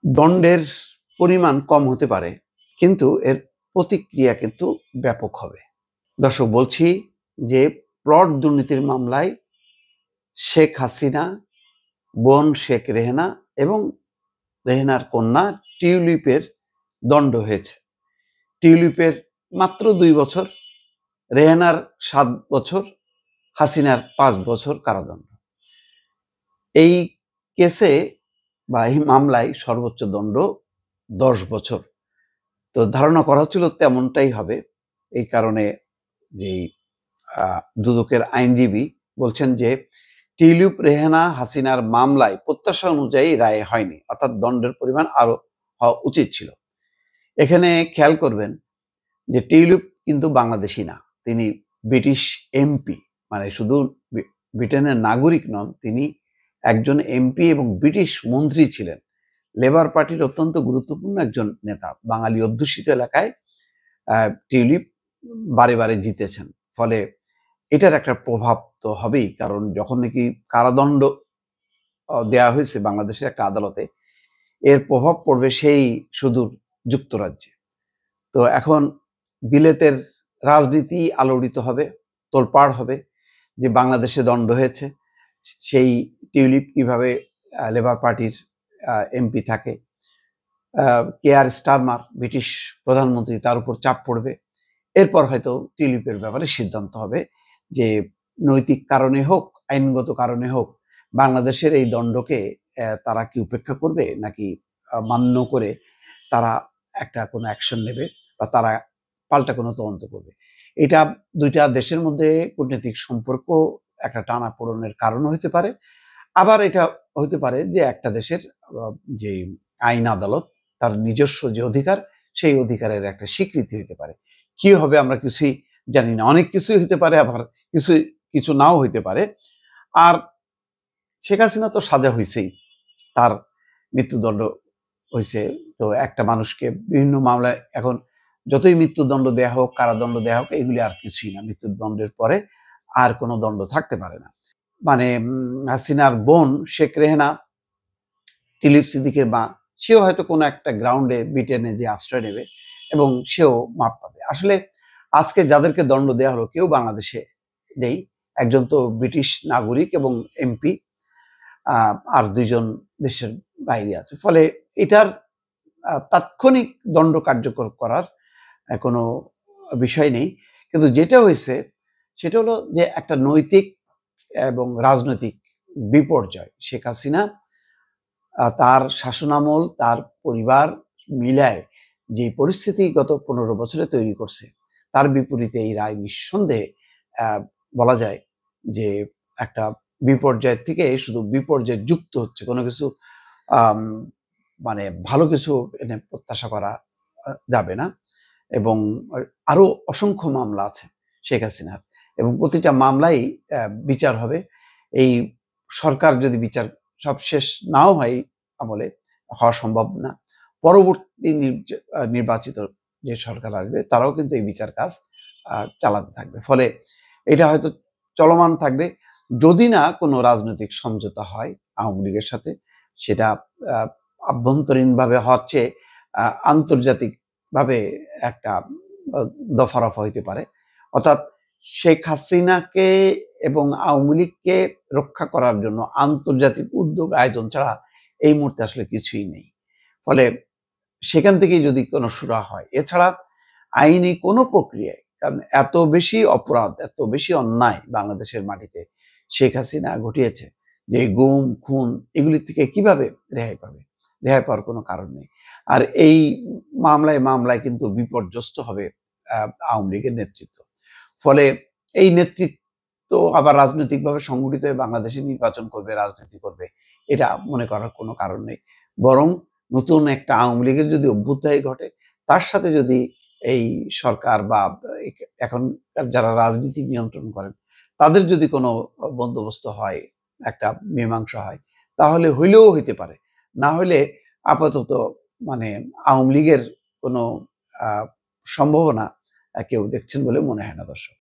দণ্ডের পরিমাণ কম হতে পারে, কিন্তু এর প্রতিক্রিয়া কিন্তু ব্যাপক হবে। দর্শক, বলছি যে প্লট দুর্নীতির মামলায় শেখ হাসিনা, বোন শেখ রেহেনা এবং রেহেনার কন্যা টিউলিপের দণ্ড হয়েছে। টিউলিপের মাত্র ২ বছর, রেহেনার ৭ বছর, হাসিনার ৫ বছর কারাদণ্ড। এই কেসে বা এই মামলায় সর্বোচ্চ দণ্ড ১০ বছর। তো ধারণা করা হচ্ছিল তেমনটাই হবে। এই কারণে যেই দুদকের আইনজীবী বলছেন যে টিউলিপ রেহেনা হাসিনার মামলায় প্রত্যাশা অনুযায়ী রায় হয়নি, অর্থাৎ দণ্ডের পরিমাণ আরো হওয়া উচিত ছিল। এখানে খেয়াল করবেন যে টিউলিপ কিন্তু বাংলাদেশি না, তিনি ব্রিটিশ এমপি, মানে শুধু ব্রিটেনের নাগরিক নন, তিনি একজন এমপি এবং ব্রিটিশ মন্ত্রী ছিলেন। লেবার পার্টির অত্যন্ত গুরুত্বপূর্ণ একজন নেতা। বাঙালি অধ্যুষিত এলাকায় টিউলিপ বারে বারে জিতেছেন। ফলে এটার একটা প্রভাব তো হবেই, কারণ যখন নাকি কারাদণ্ড দেয়া হয়েছে বাংলাদেশের একটা আদালতে, এর প্রভাব পড়বে সেই সুদূর যুক্তরাজ্যে। তো এখন বিলেতের রাজনীতি আলোড়িত হবে, তোলপাড় হবে যে বাংলাদেশে দণ্ড হয়েছে, সেই টিউলিপ কিভাবে লেবার পার্টির এমপি থাকে। কেয়ার স্টারমার ব্রিটিশ প্রধানমন্ত্রী, তার উপর চাপ পড়বে। এরপর হয়তো টিউলিপের ব্যাপারে সিদ্ধান্ত হবে যে নৈতিক কারণে হোক, আইনগত কারণে হোক, বাংলাদেশের এই দণ্ডকে তারা কি উপেক্ষা করবে, নাকি মান্য করে তারা একটা কোনো অ্যাকশন নেবে বা তারা পাল্টা কোনো তদন্ত করবে। এটা দুইটা দেশের মধ্যে কূটনৈতিক সম্পর্ক একটা টানাপোড়েনের কারণ হতে পারে। আবার এটা হতে পারে যে একটা দেশের যে আইন আদালত, তার নিজস্ব যে অধিকার, সেই অধিকারের একটা স্বীকৃতি হতে পারে। কি হবে আমরা কিছুই জানি না, অনেক কিছুই হতে পারে, আবার কিছু নাও হইতে পারে। আর শেখ হাসিনা তো সাজা হয়েছেই, তার মৃত্যুদণ্ড হয়েছে। তো একটা মানুষকে বিভিন্ন মামলায় এখন যতই মৃত্যুদণ্ড দেয়া হোক, কারাদণ্ড দেয়া হোক, এগুলি আর কিছুই না। মৃত্যুদণ্ডের পরে আর কোনো দণ্ড থাকতে পারে না। মানে হাসিনার বোন শেখ রেহেনা, টিউলিপ সিদ্দিকের মা, সেও হয়তো কোনো একটা গ্রাউন্ডে ব্রিটেনে যে আশ্রয় নেবে এবং সেও মাপ পাবে। আসলে আজকে যাদেরকে দণ্ড দেওয়া হলো কেউ বাংলাদেশে নেই। একজন তো ব্রিটিশ নাগরিক এবং এমপি, আর ২ জন দেশের বাইরে আছে। ফলে এটার তাৎক্ষণিক দণ্ড কার্যকর করার কোনো বিষয় নেই। কিন্তু যেটা হয়েছে সেটা হলো যে একটা নৈতিক এবং রাজনৈতিক বিপর্যয়। শেখ হাসিনা তার শাসনামল, তার পরিবার মিলায় যে পরিস্থিতি গত ১৫ বছরে তৈরি করছে, তার বিপরীতে এই রায় নিঃসন্দেহে বলা যায় যে একটা বিপর্যয়ের থেকে শুধু বিপর্যয় যুক্ত হচ্ছে। কোনো কিছু মানে ভালো কিছু এনে প্রত্যাশা করা যাবে না। এবং আরো অসংখ্য মামলা আছে শেখ হাসিনার, এবং প্রতিটা মামলাই বিচার হবে। এই সরকার যদি বিচার সব শেষ নাও হয়, আমলে হওয়া সম্ভব না, পরবর্তী নির্বাচিত যে সরকার আসবে তারাও কিন্তু এই বিচার কাজ চালাতে থাকবে। ফলে এটা হয়তো চলমান থাকবে, যদি না কোনো রাজনৈতিক সমঝোতা হয় আওয়ামী লীগের সাথে। সেটা আভ্যন্তরীণভাবে হচ্ছে, আন্তর্জাতিকভাবে একটা দফারফা হইতে পারে। অর্থাৎ শেখ হাসিনাকে এবং আওয়ামী লীগকে রক্ষা করার জন্য আন্তর্জাতিক উদ্যোগ আয়োজন ছাড়া এই মুহূর্তে আসলে কিছুই নেই। ফলে সেখান থেকেই যদি কোনো সুরা হয়, এছাড়া আইনি কোনো প্রক্রিয়ায়, কারণ এত বেশি অপরাধ, এত বেশি অন্যায় বাংলাদেশের মাটিতে শেখ হাসিনা ঘটিয়েছে যে গুম খুন এগুলি থেকে কিভাবে রেহাই পাবে? রেহাই পাওয়ার কোনো কারণ নেই। আর এই মামলায় কিন্তু বিপর্যস্ত হবে আওয়ামী লীগের নেতৃত্ব। ফলে এই নেতৃত্ব আবার রাজনৈতিকভাবে সংগঠিত হয়ে বাংলাদেশে নির্বাচন করবে, রাজনীতি করবে, এটা মনে করার কোনো কারণ নেই। বরং নতুন একটা আওয়ামী লীগের যদি অভ্যুদয় ঘটে, তার সাথে যদি এই সরকার বা এখন যারা রাজনীতি নিয়ন্ত্রণ করেন তাদের যদি কোনো বন্দোবস্ত হয়, একটা মীমাংসা হয়, তাহলে হইলেও হইতে পারে। না হলে আপাতত মানে আওয়ামী লীগের কোনো সম্ভাবনা কেউ দেখছেন বলে মনে হয় না দর্শক।